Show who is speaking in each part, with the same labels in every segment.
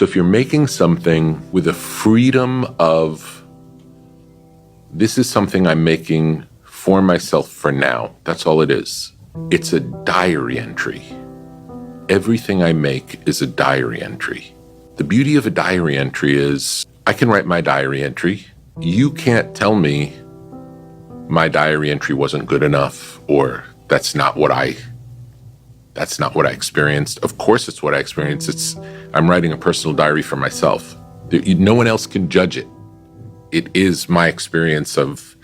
Speaker 1: So if you're making something with a freedom of, this is something I'm making for myself for now, that's all it is. It's a diary entry. Everything I make is a diary entry. The beauty of a diary entry is I can write my diary entry. You can't tell me my diary entry wasn't good enough, or that's not what I experienced. Of course it's what I experienced. I'm writing a personal diary for myself. No one else can judge it. It is my experience of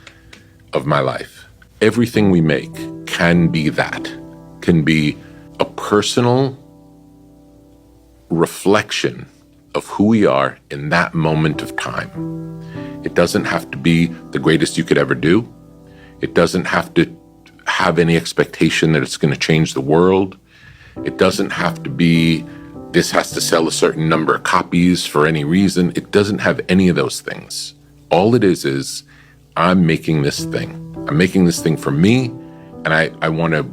Speaker 1: my life. Everything we make can be that, can be a personal reflection of who we are in that moment of time. It doesn't have to be the greatest you could ever do. It doesn't have to have any expectation that it's going to change the world. It doesn't have to be, this has to sell a certain number of copies for any reason. It doesn't have any of those things. All it is I'm making this thing. I'm making this thing for me, and I want to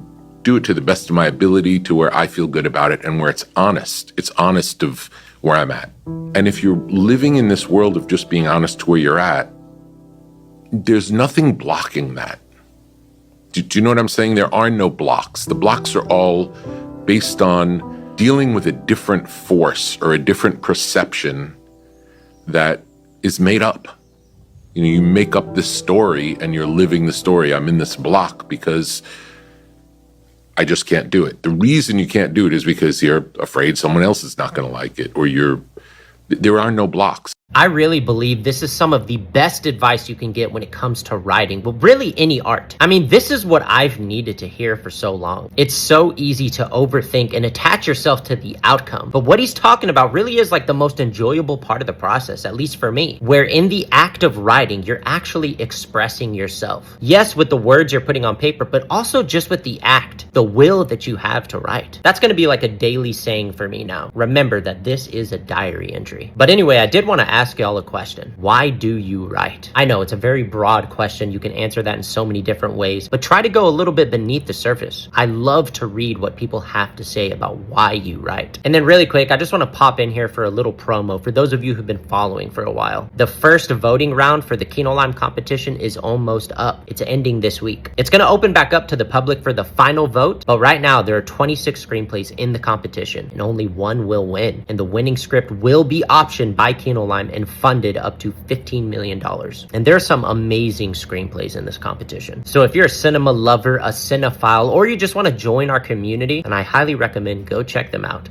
Speaker 1: do it to the best of my ability, to where I feel good about it and where it's honest. It's honest of where I'm at. And if you're living in this world of just being honest to where you're at, there's nothing blocking that. Do you know what I'm saying? There are no blocks. The blocks are all based on dealing with a different force or a different perception that is made up. You make up this story and you're living the story. I'm in this block because I just can't do it. The reason you can't do it is because you're afraid someone else is not going to like it, or there are no blocks.
Speaker 2: I really believe this is some of the best advice you can get when it comes to writing, but really any art. I mean, this is what I've needed to hear for so long. It's so easy to overthink and attach yourself to the outcome. But what he's talking about really is like the most enjoyable part of the process, at least for me, where in the act of writing, you're actually expressing yourself. Yes, with the words you're putting on paper, but also just with the act, the will that you have to write. That's going to be like a daily saying for me now. Remember that this is a diary entry. But anyway, I did want to ask y'all a question. Why do you write? I know it's a very broad question. You can answer that in so many different ways, but try to go a little bit beneath the surface. I love to read what people have to say about why you write. And then really quick, I just want to pop in here for a little promo for those of you who've been following for a while. The first voting round for the Kino Lime competition is almost up. It's ending this week. It's going to open back up to the public for the final vote, but right now there are 26 screenplays in the competition and only one will win. And the winning script will be optioned by Kino Lime and funded up to $15 million. And there are some amazing screenplays in this competition. So if you're a cinema lover, a cinephile, or you just want to join our community, then I highly recommend go check them out.